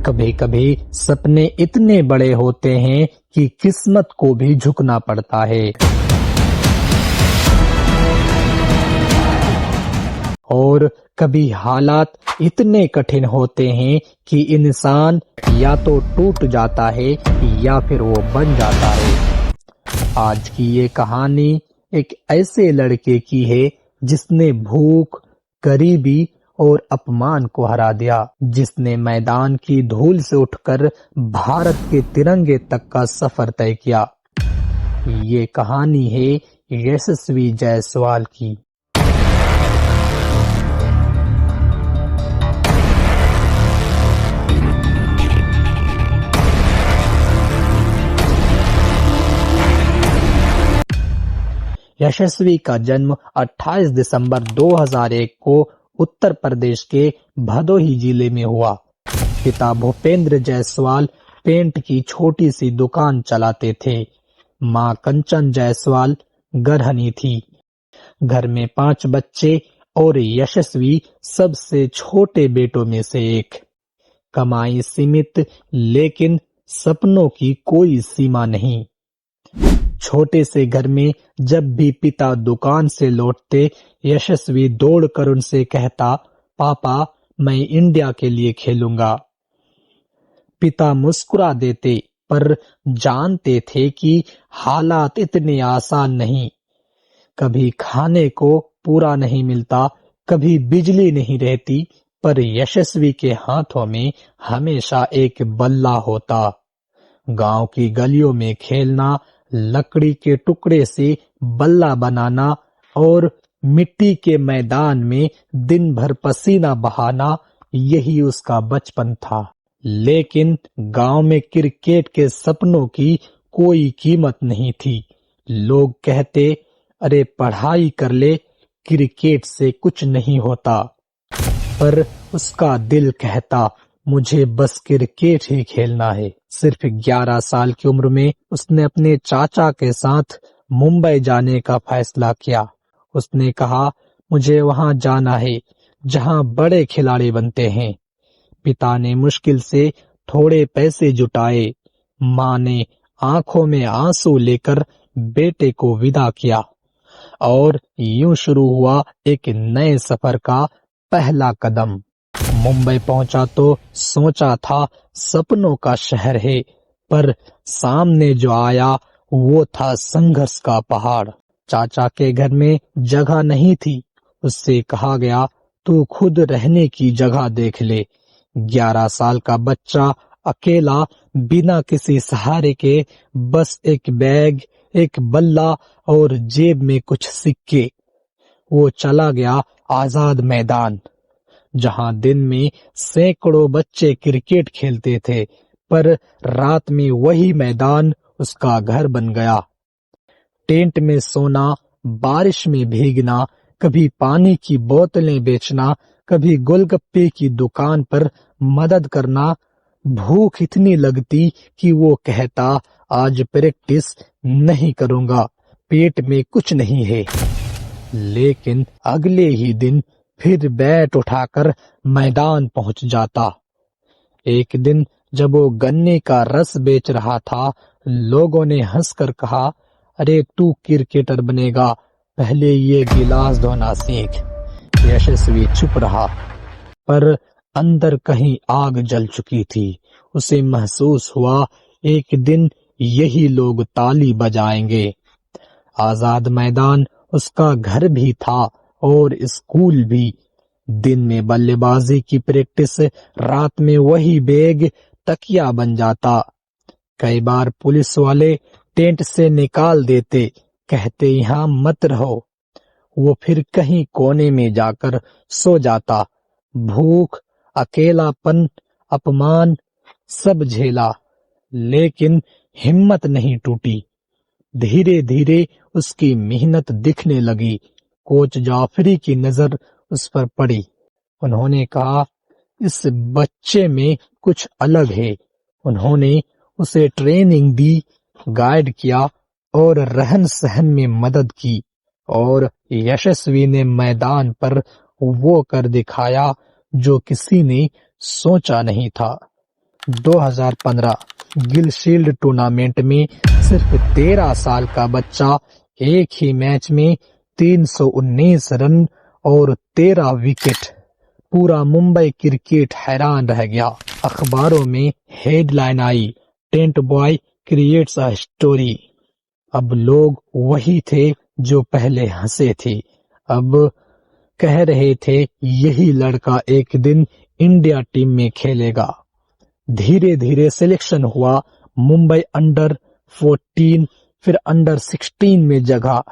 कभी कभी सपने इतने बड़े होते हैं कि किस्मत को भी झुकना पड़ता है। और कभी हालात इतने कठिन होते हैं कि इंसान या तो टूट जाता है या फिर वो बन जाता है। आज की ये कहानी एक ऐसे लड़के की है जिसने भूख, गरीबी और अपमान को हरा दिया, जिसने मैदान की धूल से उठकर भारत के तिरंगे तक का सफर तय किया। ये कहानी है यशस्वी जायसवाल की। यशस्वी का जन्म 28 दिसंबर 2001 को उत्तर प्रदेश के भदोही जिले में हुआ। पिता भूपेंद्र जायसवाल पेंट की छोटी सी दुकान चलाते थे। मां कंचन जायसवाल गृहिणी थी। घर में 5 बच्चे और यशस्वी सबसे छोटे बेटों में से एक। कमाई सीमित, लेकिन सपनों की कोई सीमा नहीं। छोटे से घर में जब भी पिता दुकान से लौटते, यशस्वी दौड़कर उनसे कहता, पापा मैं इंडिया के लिए खेलूंगा। पिता मुस्कुरा देते, पर जानते थे कि हालात इतने आसान नहीं। कभी खाने को पूरा नहीं मिलता, कभी बिजली नहीं रहती, पर यशस्वी के हाथों में हमेशा एक बल्ला होता। गांव की गलियों में खेलना, लकड़ी के टुकड़े से बल्ला बनाना और मिट्टी के मैदान में दिन भर पसीना बहाना, यही उसका बचपन था। लेकिन गांव में क्रिकेट के सपनों की कोई कीमत नहीं थी। लोग कहते, अरे पढ़ाई कर ले, क्रिकेट से कुछ नहीं होता। पर उसका दिल कहता, मुझे बस क्रिकेट ही खेलना है। सिर्फ 11 साल की उम्र में उसने अपने चाचा के साथ मुंबई जाने का फैसला किया। उसने कहा, मुझे वहां जाना है जहां बड़े खिलाड़ी बनते हैं। पिता ने मुश्किल से थोड़े पैसे जुटाए। मां ने आंखों में आंसू लेकर बेटे को विदा किया और यूं शुरू हुआ एक नए सफर का पहला कदम। मुंबई पहुंचा तो सोचा था सपनों का शहर है, पर सामने जो आया वो था संघर्ष का पहाड़। चाचा के घर में जगह नहीं थी। उससे कहा गया, तू खुद रहने की जगह देख ले। 11 साल का बच्चा अकेला, बिना किसी सहारे के, बस एक बैग, एक बल्ला और जेब में कुछ सिक्के। वो चला गया आजाद मैदान, जहां दिन में सैकड़ों बच्चे क्रिकेट खेलते थे, पर रात में वही मैदान उसका घर बन गया। टेंट में सोना, बारिश में भीगना, कभी पानी की बोतलें बेचना, कभी गोलगप्पे की दुकान पर मदद करना। भूख इतनी लगती कि वो कहता, आज प्रैक्टिस नहीं करूंगा, पेट में कुछ नहीं है। लेकिन अगले ही दिन फिर बैट उठाकर मैदान पहुंच जाता। एक दिन जब वो गन्ने का रस बेच रहा था, लोगों ने हंसकर कहा, अरे तू क्रिकेटर बनेगा, पहले ये गिलास धोना सीख। यशस्वी चुप रहा, पर अंदर कहीं आग जल चुकी थी। उसे महसूस हुआ, एक दिन यही लोग ताली बजाएंगे। आजाद मैदान उसका घर भी था और स्कूल भी। दिन में बल्लेबाजी की प्रैक्टिस, रात में वही बैग तकिया बन जाता। कई बार पुलिस वाले टेंट से निकाल देते, कहते यहाँ मत रहो। वो फिर कहीं कोने में जाकर सो जाता। भूख, अकेलापन, अपमान सब झेला, लेकिन हिम्मत नहीं टूटी। धीरे धीरे उसकी मेहनत दिखने लगी। कोच जाफरी की नजर उस पर पड़ी। उन्होंने कहा, इस बच्चे में कुछ अलग है। उन्होंने उसे ट्रेनिंग दी, गाइड किया और रहन सहन में मदद की, और यशस्वी ने मैदान पर वो कर दिखाया जो किसी ने सोचा नहीं था। 2015 गिलशील्ड टूर्नामेंट में सिर्फ 13 साल का बच्चा एक ही मैच में 319 रन और 13 विकेट। पूरा मुंबई क्रिकेट हैरान रह गया। अखबारों में headline I, tent boy creates a story. अब लोग वही थे जो पहले हंसे थे, अब कह रहे थे यही लड़का एक दिन इंडिया टीम में खेलेगा। धीरे धीरे सिलेक्शन हुआ, मुंबई अंडर 14 फिर अंडर 16 में जगह।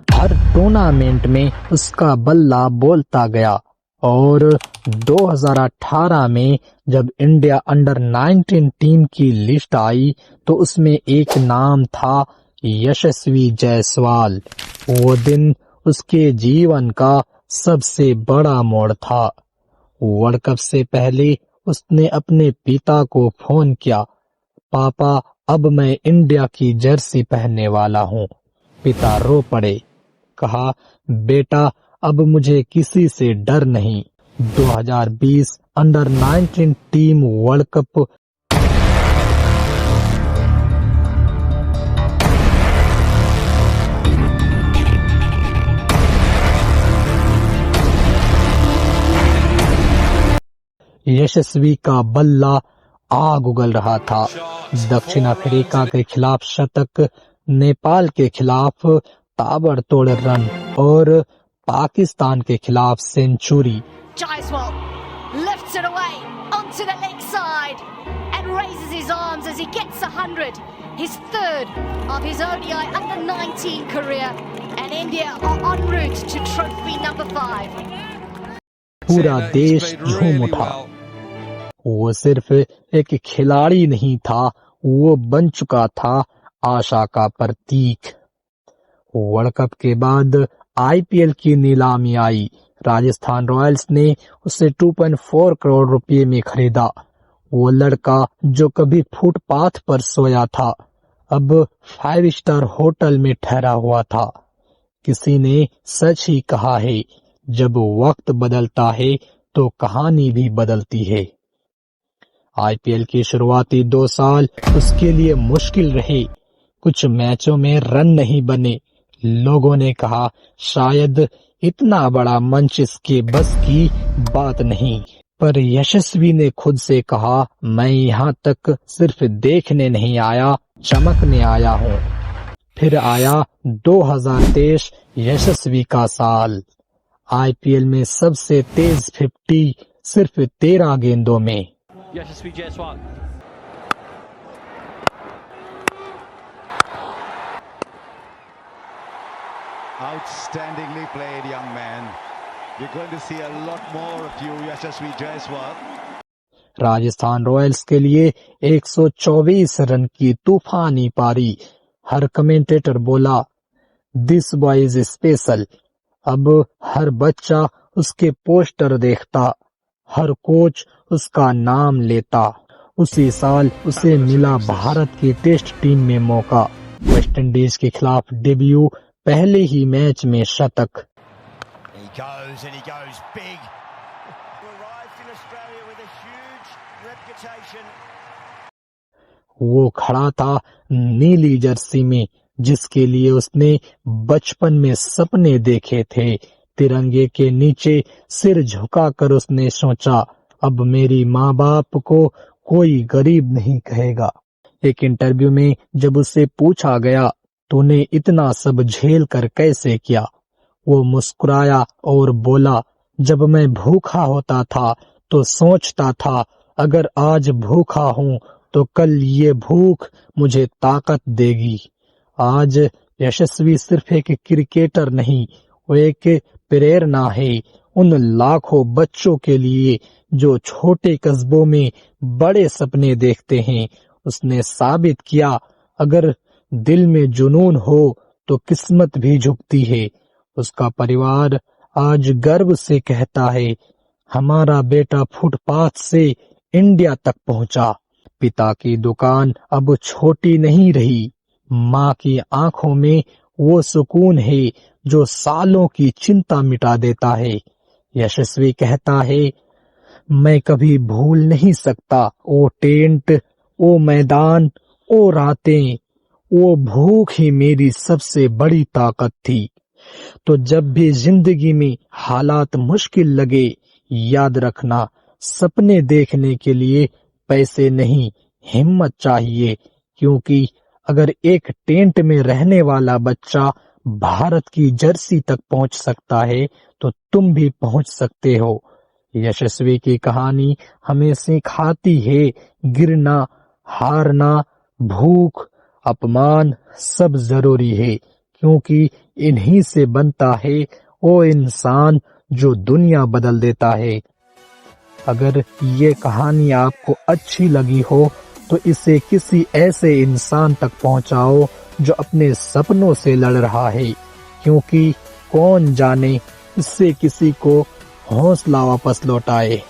हर टूर्नामेंट में उसका बल्ला बोलता गया और 2018 में जब इंडिया अंडर 19 टीम की लिस्ट आई तो उसमें एक नाम था यशस्वी जायसवाल। वो दिन उसके जीवन का सबसे बड़ा मोड़ था। वर्ल्ड कप से पहले उसने अपने पिता को फोन किया, पापा अब मैं इंडिया की जर्सी पहनने वाला हूँ। पिता रो पड़े, कहा बेटा अब मुझे किसी से डर नहीं। 2020 अंडर 19 टीम वर्ल्ड कप यशस्वी का बल्ला आग उगल रहा था। दक्षिण अफ्रीका के खिलाफ शतक, नेपाल के खिलाफ ताबड़तोड़ रन और पाकिस्तान के खिलाफ century. Jaiswal lifts it away onto the leg side and raises his arms as he gets 100, his third of his ODI under-19 career, and India are en route to trophy number 5. पूरा देश झूम उठा। वो सिर्फ एक खिलाड़ी नहीं था, वो बन चुका था आशा का प्रतीक। वर्ल्ड कप के बाद आईपीएल की नीलामी आई। राजस्थान रॉयल्स ने उसे 2.4 करोड़ रुपए में खरीदा। वो लड़का जो कभी फुटपाथ पर सोया था अब 5 स्टार होटल में ठहरा हुआ था। किसी ने सच ही कहा है, जब वक्त बदलता है तो कहानी भी बदलती है। आईपीएल की शुरुआती 2 साल उसके लिए मुश्किल रहे। कुछ मैचों में रन नहीं बने। लोगों ने कहा शायद इतना बड़ा मंच इसके बस की बात नहीं। पर यशस्वी ने खुद से कहा, मैं यहाँ तक सिर्फ देखने नहीं आया, चमकने आया हूँ। फिर आया 2023 यशस्वी का साल। आईपीएल में सबसे तेज 50 सिर्फ 13 गेंदों में। यशस्वी Jaiswal outstandingly played, young man. We're going to see a lot more of you, Yashasvi Jaiswal. Rajasthan Royals के लिए 124 रन की तूफानी पारी। हर कमेंटेटर बोला, दिस बॉय इज स्पेशल। अब हर बच्चा उसके पोस्टर देखता, हर कोच उसका नाम लेता। उसी साल उसे मिला भारत की टेस्ट टीम में मौका। वेस्ट इंडीज के खिलाफ डेब्यू, पहले ही मैच में शतक। वो खड़ा था नीली जर्सी में, जिसके लिए उसने बचपन में सपने देखे थे। तिरंगे के नीचे सिर झुकाकर उसने सोचा, अब मेरी माँ बाप को कोई गरीब नहीं कहेगा। एक इंटरव्यू में जब उससे पूछा गया, तूने इतना सब झेल कर कैसे किया, वो मुस्कुराया और बोला, जब मैं भूखा होता था तो सोचता था अगर आज भूखा हूँ तो कल ये भूख मुझे ताकत देगी। आज यशस्वी सिर्फ एक क्रिकेटर नहीं, वो एक प्रेरणा है उन लाखों बच्चों के लिए जो छोटे कस्बों में बड़े सपने देखते हैं। उसने साबित किया, अगर दिल में जुनून हो तो किस्मत भी झुकती है। उसका परिवार आज गर्व से कहता है, हमारा बेटा फुटपाथ से इंडिया तक पहुंचा। पिता की दुकान अब छोटी नहीं रही। माँ की आंखों में वो सुकून है जो सालों की चिंता मिटा देता है। यशस्वी कहता है, मैं कभी भूल नहीं सकता वो टेंट, वो मैदान, वो रातें, वो भूख ही मेरी सबसे बड़ी ताकत थी। तो जब भी जिंदगी में हालात मुश्किल लगे, याद रखना सपने देखने के लिए पैसे नहीं, हिम्मत चाहिए। क्योंकि अगर एक टेंट में रहने वाला बच्चा भारत की जर्सी तक पहुंच सकता है तो तुम भी पहुंच सकते हो। यशस्वी की कहानी हमें सिखाती है गिरना, हारना, भूख, अपमान सब जरूरी है, क्योंकि इन्हीं से बनता है वो इंसान जो दुनिया बदल देता है। अगर ये कहानी आपको अच्छी लगी हो तो इसे किसी ऐसे इंसान तक पहुंचाओ जो अपने सपनों से लड़ रहा है, क्योंकि कौन जाने इससे किसी को हौसला वापस लौटाए।